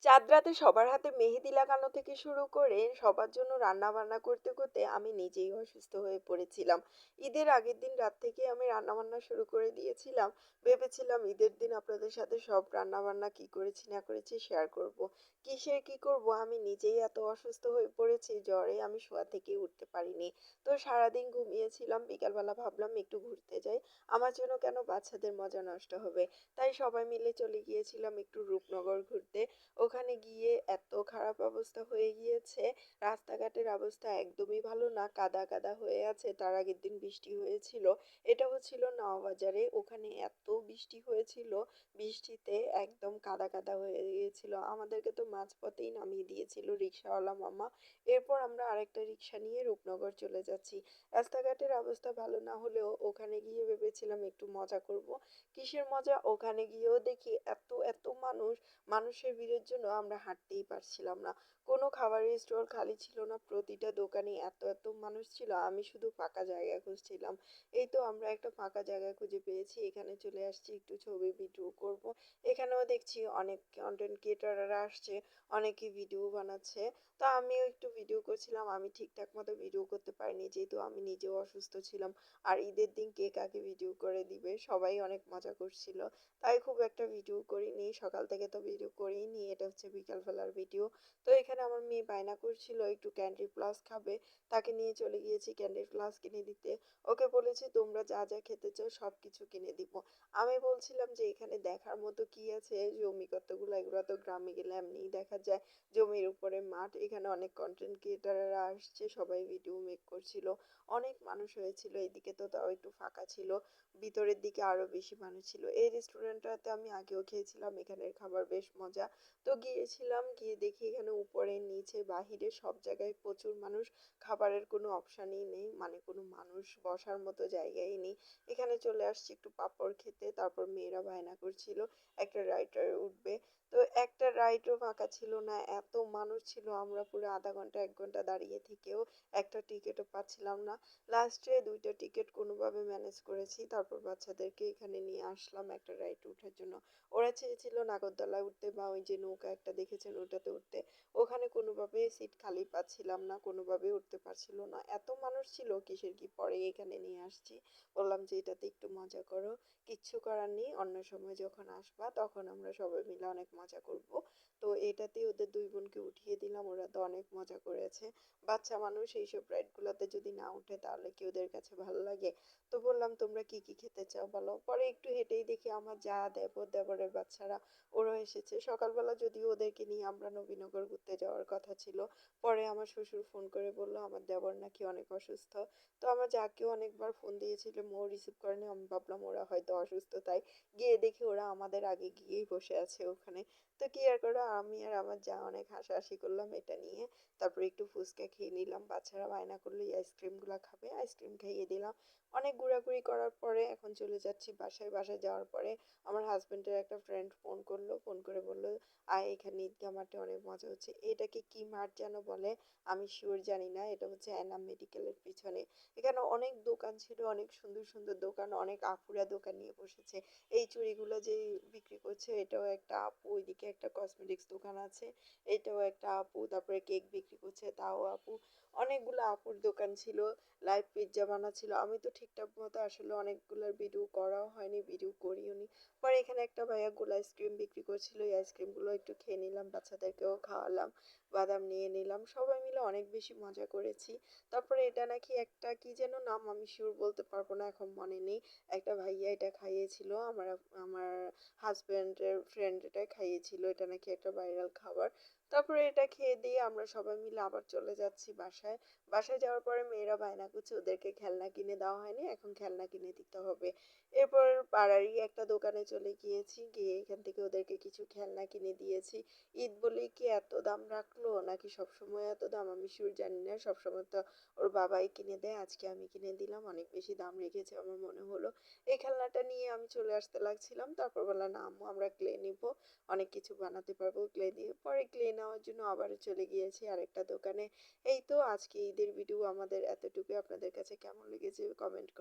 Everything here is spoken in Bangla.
চাঁদ রাতে সবার হাতে মেহেদি লাগানো থেকে শুরু করে সবার জন্য রান্না বান্না করতে করতে আমি নিজেই অসুস্থ হয়ে পড়েছিলাম। ঈদের আগের দিন রাত থেকে আমি রান্না বান্না শুরু করে দিয়েছিলাম। ভেবেছিলাম ঈদের দিন আপনাদের সাথে সব রান্না বান্না কি করেছি না করেছি শেয়ার করব। কিসের কি করব, আমি নিজেই এত অসুস্থ হয়ে পড়েছি, জ্বরে আমি শোয়া থেকে উঠতে পারিনি। তো সারাদিন ঘুমিয়েছিলাম, বিকালবেলা ভাবলাম একটু ঘুরতে যাই। আমার জন্য কেন বাচ্চাদের মজা নষ্ট হবে। তাই সবাই মিলে চলে গিয়েছিলাম একটু রূপনগর ঘুরতে। ওখানে গিয়ে এত খারাপ অবস্থা হয়ে গিয়েছে, রাস্তাঘাটের অবস্থা একদমই ভালো না, কাদা কাদা হয়ে আছে। তার আগের দিন বৃষ্টি হয়েছিল, এটা হচ্ছিল নওবাজারে, ওখানে এত বৃষ্টি হয়েছিল, বৃষ্টিতে একদম কাদা কাদা হয়ে গিয়েছিল, আমাদেরকে তো মাঝপথেই নামিয়ে দিয়েছিল রিক্সাওয়ালা মামা। এরপর আমরা আরেকটা রিক্সা নিয়ে রূপনগর চলে যাচ্ছি। রাস্তাঘাটের অবস্থা ভালো না হলেও ওখানে গিয়ে ভেবেছিলাম একটু মজা করব। কিসের মজা, ওখানে গিয়েও দেখি এত এত মানুষ, মানুষের ভিড়ের জন্য আমরা হাঁটতেই পারছিলাম না। কোনো খাবারের স্টল খালি ছিল না, প্রতিটা দোকানে এত এত মানুষ ছিল, আমি শুধু ফাঁকা জায়গা খুঁজছিলাম। এই তো আমরা একটা ফাঁকা জায়গা খুঁজে পেয়েছি, এখানে চলে আসছি একটু ছবি ভিডিও করব। এখানেও দেখছি অনেক কন্টেন্ট ক্রিয়েটাররা আসছে, অনেকে ভিডিও বানাচ্ছে। তা আমিও একটু ভিডিও করছিলাম, আমি ঠিকঠাক মতো ভিডিও করতে পারিনি যেহেতু আমি নিজেও অসুস্থ ছিলাম। আর ঈদের দিন কে কাকে ভিডিও করে দিবে, সবাই অনেক মজা করছিল, তাই খুব একটা ভিডিও করিনি, সকাল থেকে তো ভিডিও করিনি, এটা হচ্ছে বিকালবেলার ভিডিও। তো এখানে আমার মেয়ে বায়না করছিল একটু ক্যান্ডি প্লাস খাবে, তাকে নিয়ে চলে গিয়েছি ক্যান্ডি প্লাস কিনে দিতে। ওকে বলেছি তোমরা যা যা খেতে চাও সব কিছু কিনে দিব। আমি বলছিলাম যে এখানে দেখার মতো কি আছে, জমি কতগুলো, এগুলো তো গ্রামে গেলে এমনিই দেখা যায়, জমির উপরে মাঠ, এখানে অনেক কন্টেন্ট ক্রিয়েটাররা আসছে, সবাই ভিডিও মেক করছিল, অনেক মানুষ হয়েছিল, এদিকে তো তাও একটু ফাঁকা ছিল, ভিতরের দিকে আরো বেশি মানুষ ছিল। এই রেস্টুরেন্টটাতে আমি আগেও খেয়েছিলাম, এখানের খাবার বেশ মজা। তো গিয়েছিলাম, গিয়ে দেখি এখানে উপরে নিচে বাহিরে সব জায়গায় প্রচুর মানুষ, খাবারের কোনো অপশানই নেই, মানে কোনো মানুষ বসার মতো জায়গাই নেই। এখানে চলে আসছি একটু পাঁপড় খেতে, তারপর মেয়েরা বায়না করছিল একটা রাইডারে উঠবে। তো একটা রাইডও ফাঁকা ছিল না, এত মানুষ ছিল, আমরা পুরো আধা ঘন্টা 1 ঘন্টা দাঁড়িয়ে থেকেও একটা টিকিটও পাচ্ছিলাম না। লাস্টে 2টা টিকিট কোনোভাবে ম্যানেজ করেছি, তারপর বাচ্চাদেরকে এখানে নিয়ে আসলাম একটা রাইড ওঠার জন্য। ওরা চেয়েছিল নাগরদোলায় উঠতে বা ওই যে নৌকা একটা দেখেছেন ওটাতে উঠতে, ওখানে কোনোভাবে সিট খালি পাচ্ছিলাম না, কোনোভাবে উঠতে পারছিল না, এত মানুষ ছিল, কিসের কি, পরে এখানে নিয়ে আসছি। বললাম যে এটাতে একটু মজা করো, কিচ্ছু করার নেই, অন্য সময় যখন আসবা তখন আমরা সবাই মিলে অনেক মজা করব। তো এটাতেই ওদের দুই বোনকে উঠিয়ে দিলাম, ওরা তো অনেক মজা করেছে। বাচ্চা মানুষ এইসব রাইডগুলোতে যদি না উঠে তাহলে কি ওদের কাছে ভালো লাগে। তো বললাম তোমরা কি কি খেতে চাও বলো, পরে একটু হেঁটেই দেখি আমার যা দেবর, দেবরের বাচ্চারা ওরাও এসেছে। সকালবেলা যদিও ওদেরকে নিয়ে আমরা নবীনগর ঘুরতে যাওয়ার কথা ছিল, পরে আমার শ্বশুর ফোন করে বলল আমার দেবর নাকি অনেক অসুস্থ। তো আমার যাকেও অনেকবার ফোন দিয়েছিলাম, ও রিসিভ করেনি, আমি ভাবলাম ওরা হয়তো অসুস্থ, তাই গিয়ে দেখি ওরা আমাদের আগে গিয়েই বসে আছে ওখানে। তো কি আর করো, আমি আর আমার যা অনেক হাসাহাসি করলাম এটা নিয়ে। তারপরে একটু ফুচকা খেয়ে নিলাম, বাচ্চারা বায়না করলো এই আইসক্রিমগুলো খাবে, আইসক্রিম খাইয়ে দিলাম। অনেক ঘোরাঘুরি করার পরে এখন চলে যাচ্ছি বাসায়। বাসায় যাওয়ার পরে আমার হাজবেন্ডের একটা ফ্রেন্ড ফোন করলো, ফোন করে বললো আয় এখানে ঈদগাহ মাঠে অনেক মজা হচ্ছে। এটাকে কি মাঠ যেন বলে, আমি শিওর জানি না, এটা হচ্ছে এনাম মেডিকেলের পিছনে। এখানে অনেক দোকান ছিল, অনেক সুন্দর সুন্দর দোকান, অনেক আপুরা দোকান নিয়ে বসেছে। এই চুড়িগুলো যে বিক্রি করছে এটাও একটা আপু, ওইদিকে একটা কসমেটিক্স দোকান আছে, এটাও একটা আপু, তারপরে কেক বিক্রি করছে তাও আপু, অনেকগুলো আপুর দোকান ছিল। লাইভ পিৎজা বানাচ্ছিল, আমি তো ঠিকঠাক মতো আসলে অনেকগুলোর ভিডিও করাও হয়নি, ভিডিও করিও নি। পরে এখানে একটা ভাইয়া গোলা আইসক্রিম বিক্রি করছিল, এই আইসক্রিমগুলো একটু খেয়ে নিলাম, বাচ্চাদেরকেও খাওয়ালাম, বাদাম নিয়ে নিলাম, সবাই মিলে অনেক বেশি মজা করেছি। তারপরে এটা নাকি একটা কি যেন নাম, আমি শিওর বলতে পারবো না, এখন মনে নেই। একটা ভাইয়া এটা খাইয়েছিল, আমার আমার হাজব্যান্ডের ফ্রেন্ড এটা খাইয়েছিল, এটা নাকি একটা ভাইরাল খাবার। তারপরে এটা খেয়ে দিয়ে আমরা সবাই মিলে আবার চলে যাচ্ছি বাসায়। বাসায় যাওয়ার পরে মেয়েরা বায়না করছে ওদেরকে খেলনা কিনে দেওয়া হয়নি, এখন খেলনা কিনে দিতে হবে। এরপর পাড়ারই একটা দোকানে চলে গিয়েছি, গিয়ে এখান থেকে ওদেরকে কিছু খেলনা কিনে দিয়েছি। ঈদ বলেই কি এত দাম রাখলো, নাকি সবসময় এত দাম, আমি শিওর জানি না, সবসময় তো ওর বাবাই কিনে দেয়, আজকে আমি কিনে দিলাম, অনেক বেশি দাম রেখেছে আমার মনে হলো। এই খেলনাটা নিয়ে আমি চলে আসতে লাগছিলাম, তারপর বললাম না আম্মু আমরা ক্লে নিব, অনেক কিছু বানাতে পারবো ক্লে দিয়ে। পরে ক্লে নেওয়ার জন্য আবারও চলে গিয়েছি আরেকটা দোকানে। এই তো আজকে ঈদের ভিডিও আমাদের এতটুকু, আপনাদের কাছে কেমন লেগেছে কমেন্ট করে